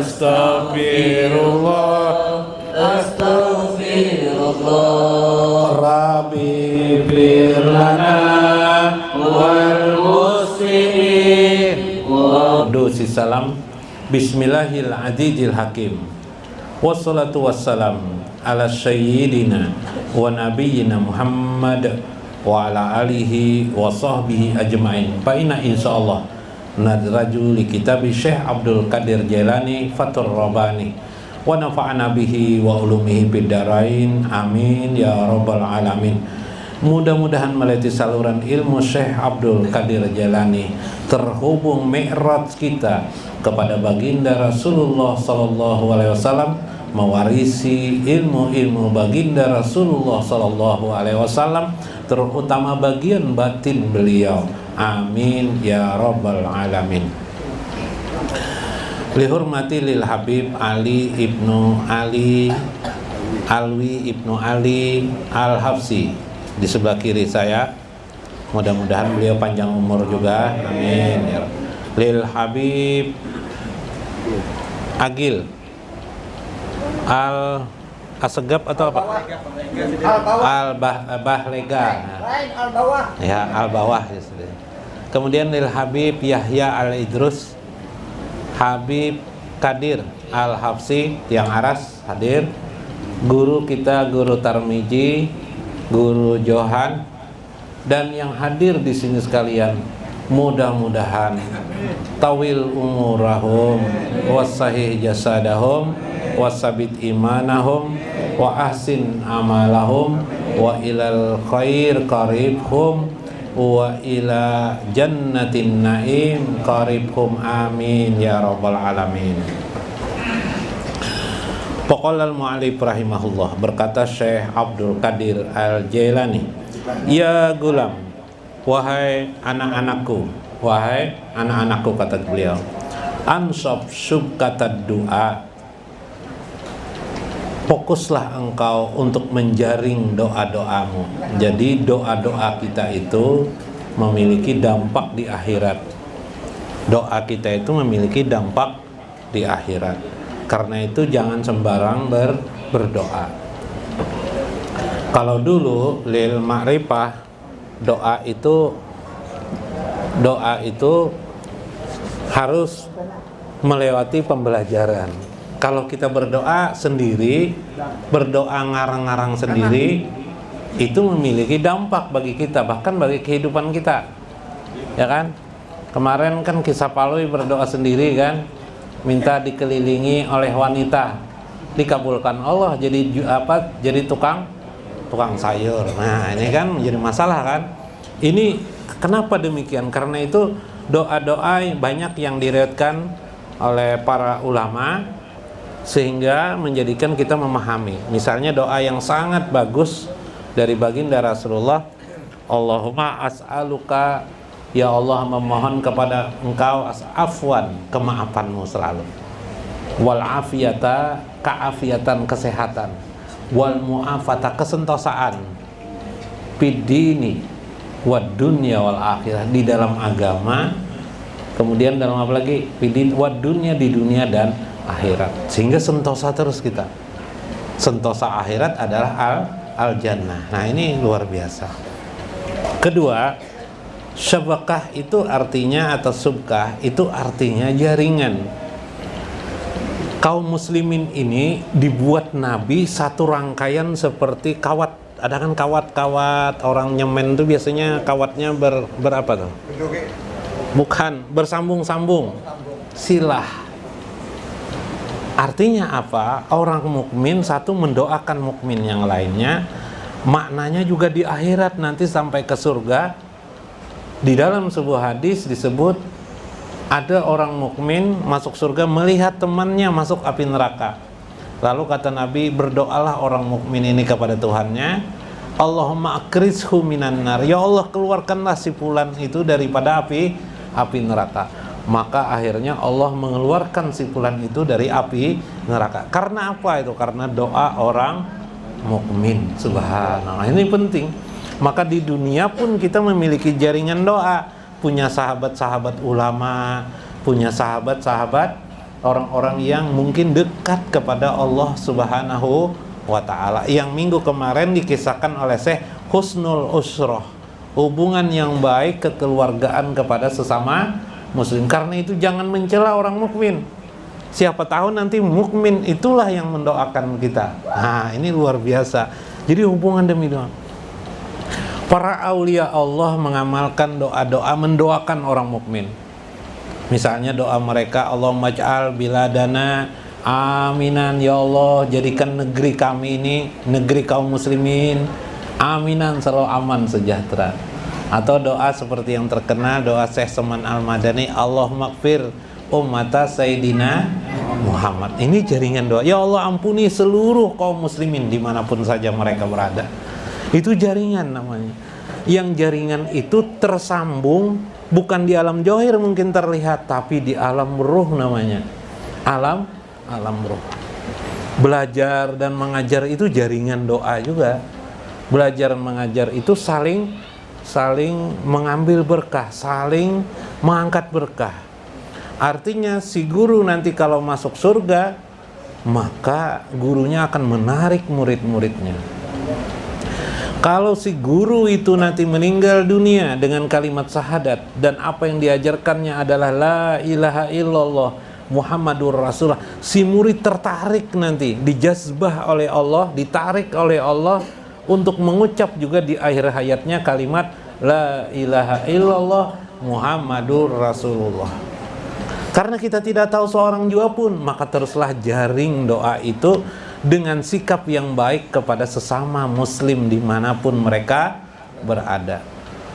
Astaghfirullah, astaghfirullah. Rabbi fir lana wal muslimin. Dosi salam. Bismillahil azizil hakim. Wassalatu wassalam ala sayyidina wa nabiyyina Muhammad wa ala alihi wa sahbihi ajma'in. Fa inna insyaallah nadraju li kitab Syekh Abdul Qadir Jailani Fathur Rabbani wa nafa'ana bihi wa ulumihi bid darain. Amin ya rabbal alamin. Mudah-mudahan melalui saluran ilmu Syekh Abdul Qadir Jailani terhubung mi'raj kita kepada baginda Rasulullah sallallahu alaihi wasallam, mewarisi ilmu-ilmu baginda Rasulullah sallallahu alaihi wasallam, terutama bagian batin beliau. Amin ya rabbal alamin. Lihurmati lil Habib Ali ibnu Ali Alwi ibnu Ali Al-Hafsi di sebelah kiri saya, mudah-mudahan beliau panjang umur juga, amin ya. Lil Habib Agil Al Asegab atau apa? Al Bahlega. Ya, Al Bawah. Kemudian lil Habib Yahya Al Idrus Habib Kadir Al Hafsi yang aras hadir. Guru kita, Guru Tarmiji, Guru Johan, dan yang hadir di sini sekalian, mudah-mudahan tawil umurahum wasahih jasadahum wasabit imanahum wa ahsin amalahum wa ilal khair qaribhum wa ila jannatin naim qaribhum. Amin ya rabbal alamin. Paqala al-mu'allif rahimahullah, berkata Syekh Abdul Qadir Al-Jailani, ya gulam, wahai anak-anakku, wahai anak-anakku, kata beliau, ansab subkatad doa, fokuslah engkau untuk menjaring doa-doamu. Jadi doa-doa kita itu memiliki dampak di akhirat. Doa kita itu memiliki dampak di akhirat. Karena itu jangan sembarang berdoa. Kalau dulu lil ma'rifah, doa itu harus melewati pembelajaran. Kalau kita berdoa sendiri, berdoa ngarang-ngarang sendiri, itu memiliki dampak bagi kita, bahkan bagi kehidupan kita. Ya kan? Kemarin kan kisah Palui berdoa sendiri kan, minta dikelilingi oleh wanita, dikabulkan Allah jadi apa? Jadi tukang sayur. Nah, ini kan menjadi masalah kan? Ini kenapa demikian? Karena itu doa-doa banyak yang diriwayatkan oleh para ulama sehingga menjadikan kita memahami. Misalnya doa yang sangat bagus dari baginda Rasulullah, Allahumma as'aluka, ya Allah memohon kepada engkau afwan, kemaafanmu selalu, wal afiyata, keafiatan, kesehatan, wal mu'afata, kesentosaan, bidini wad dunya wal akhirah, di dalam agama, kemudian dalam apa lagi, bidin wad dunya, di dunia dan akhirat, sehingga sentosa terus kita. Sentosa akhirat adalah al jannah. Nah, ini luar biasa. Kedua, syabakah itu artinya, atau subkah itu artinya jaringan. Kaum muslimin ini dibuat Nabi satu rangkaian seperti kawat. Ada kan kawat-kawat orang nyemen itu biasanya kawatnya berapa tuh? Bukan, bersambung-sambung. Silah. Artinya apa? Orang mukmin satu mendoakan mukmin yang lainnya. Maknanya juga di akhirat nanti sampai ke surga. Di dalam sebuah hadis disebut ada orang mukmin masuk surga melihat temannya masuk api neraka. Lalu kata Nabi, berdoalah orang mukmin ini kepada Tuhannya, Allahumma akrizhu minan nar, ya Allah keluarkanlah si fulan itu daripada api neraka. Maka akhirnya Allah mengeluarkan si fulan itu dari api neraka. Karena apa itu? Karena doa orang mukmin. Subhanallah, ini penting. Maka di dunia pun kita memiliki jaringan doa, punya sahabat-sahabat ulama, punya sahabat-sahabat orang-orang yang mungkin dekat kepada Allah Subhanahu wa ta'ala. Yang minggu kemarin dikisahkan oleh Syekh husnul usrah, hubungan yang baik kekeluargaan kepada sesama muslim. Karena itu jangan mencela orang mukmin. Siapa tahu nanti mukmin itulah yang mendoakan kita. Nah, ini luar biasa. Jadi hubungan demi doa. Para aulia Allah mengamalkan doa-doa mendoakan orang mukmin. Misalnya doa mereka, Allahumma ja'al biladana aminan, ya Allah jadikan negeri kami ini, negeri kaum muslimin, aminan, selalu aman sejahtera. Atau doa seperti yang terkenal, doa Syekh Saman Al-Madani, Allahumma gfir ummata Sayyidina Muhammad. Ini jaringan doa, ya Allah ampuni seluruh kaum muslimin dimanapun saja mereka berada. Itu jaringan namanya. Yang jaringan itu tersambung bukan di alam zahir mungkin terlihat, tapi di alam ruh namanya. Alam ruh. Belajar dan mengajar itu jaringan doa juga. Belajar dan mengajar itu saling mengambil berkah, saling mengangkat berkah. Artinya si guru nanti kalau masuk surga, maka gurunya akan menarik murid-muridnya. Kalau si guru itu nanti meninggal dunia dengan kalimat syahadat dan apa yang diajarkannya adalah la ilaha illallah Muhammadur Rasulullah, si murid tertarik nanti, dijazbah oleh Allah, ditarik oleh Allah untuk mengucap juga di akhir hayatnya kalimat la ilaha illallah Muhammadur Rasulullah. Karena kita tidak tahu seorang jua pun, maka teruslah jaring doa itu dengan sikap yang baik kepada sesama muslim dimanapun mereka berada.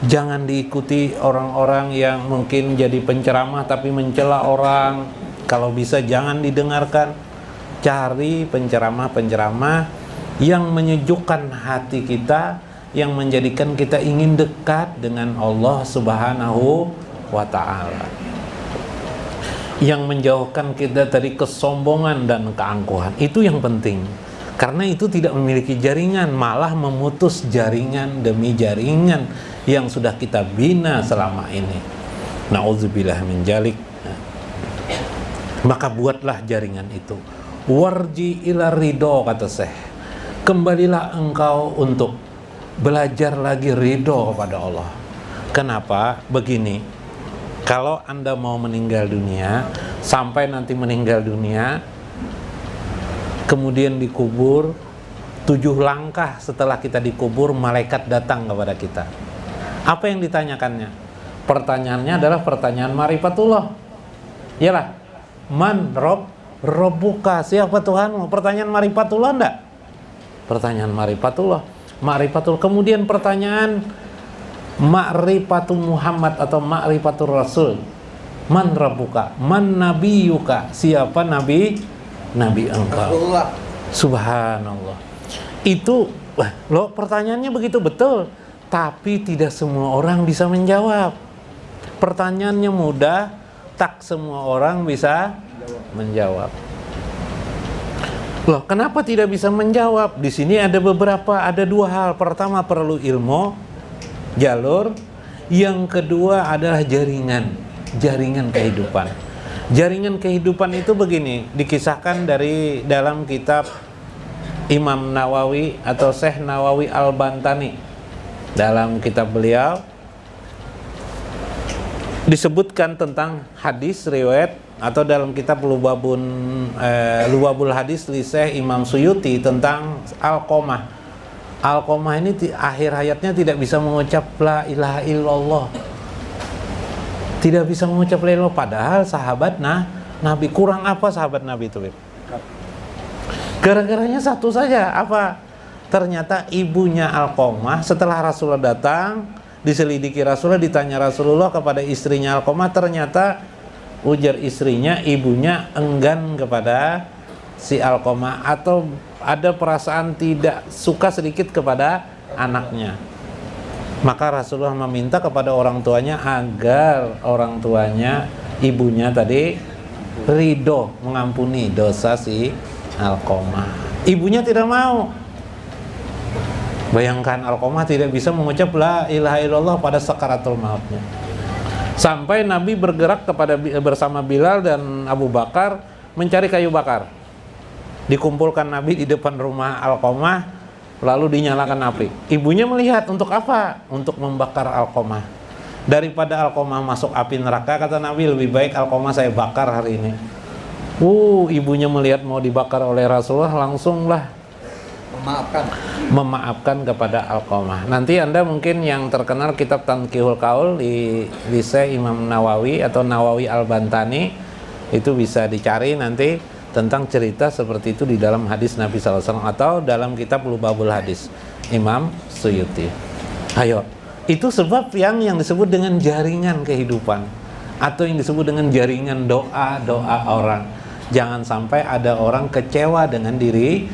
Jangan diikuti orang-orang yang mungkin jadi penceramah tapi mencela orang. Kalau bisa jangan didengarkan. Cari penceramah-penceramah yang menyejukkan hati kita, yang menjadikan kita ingin dekat dengan Allah Subhanahu wa ta'ala, yang menjauhkan kita dari kesombongan dan keangkuhan. Itu yang penting. Karena itu tidak memiliki jaringan, malah memutus jaringan demi jaringan yang sudah kita bina selama ini. Na'udzubillah min dzalik. Maka buatlah jaringan itu. Warji ila ridho, kata Syekh. Kembalilah engkau untuk belajar lagi ridho kepada Allah. Kenapa? Begini. Kalau Anda mau meninggal dunia, sampai nanti meninggal dunia, kemudian dikubur, 7 langkah setelah kita dikubur, malaikat datang kepada kita. Apa yang ditanyakannya? Pertanyaannya adalah pertanyaan ma'rifatullah. Iyalah, man robbuka, siapa Tuhanmu? Pertanyaan ma'rifatullah enggak? Pertanyaan ma'rifatullah. Kemudian pertanyaan ma'rifatul Muhammad atau ma'rifatul Rasul. Man rabbuka, man nabiyuka, siapa nabi engkau. Subhanallah. Itu loh, pertanyaannya begitu betul, tapi tidak semua orang bisa menjawab. Pertanyaannya mudah, tak semua orang bisa menjawab. Loh, kenapa tidak bisa menjawab? Di sini ada 2 hal. Pertama, perlu ilmu, jalur. Yang kedua adalah jaringan kehidupan. Jaringan kehidupan itu begini, dikisahkan dari dalam kitab Imam Nawawi atau Syekh Nawawi Al-Bantani. Dalam kitab beliau disebutkan tentang hadis riwayat, atau dalam kitab Lubabul Hadis li Syekh Imam Suyuti tentang Alqamah. Alqamah ini akhir hayatnya tidak bisa mengucap la ilaha illallah. Tidak bisa mengucap la ilaha illallah, padahal sahabat Nabi. Kurang apa sahabat Nabi itu? Gara-garanya satu saja, apa? Ternyata ibunya Alqamah setelah Rasulullah datang, diselidiki Rasulullah, ditanya Rasulullah kepada istrinya Alqamah, ternyata ujar istrinya, ibunya enggan kepada si Alqamah atau ada perasaan tidak suka sedikit kepada anaknya. Maka Rasulullah meminta kepada orang tuanya agar orang tuanya, ibunya tadi, ridho mengampuni dosa si Alqamah. Ibunya tidak mau. Bayangkan, Alqamah tidak bisa mengucap la ilaha illallah pada sakaratul mautnya. Sampai Nabi bergerak bersama Bilal dan Abu Bakar mencari kayu bakar. Dikumpulkan Nabi di depan rumah Alqamah, lalu dinyalakan api. Ibunya melihat, untuk apa? Untuk membakar Alqamah. Daripada Alqamah masuk api neraka, kata Nabi, lebih baik Alqamah saya bakar hari ini. Ibunya melihat mau dibakar oleh Rasulullah, langsunglah memaafkan kepada Alqamah. Nanti Anda mungkin yang terkenal kitab Tanqihul Qaul di Syekh Imam Nawawi atau Nawawi Al-Bantani, itu bisa dicari nanti tentang cerita seperti itu di dalam hadis Nabi SAW atau dalam kitab Lubabul Hadis Imam Suyuti. Ayo, itu sebab yang disebut dengan jaringan kehidupan atau yang disebut dengan jaringan doa orang. Jangan sampai ada orang kecewa dengan diri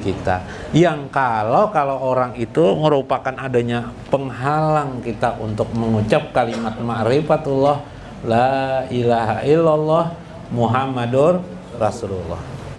kita. Yang kalau orang itu merupakan adanya penghalang kita untuk mengucap kalimat ma'rifatullah la ilaha illallah Muhammadur Rasulullah.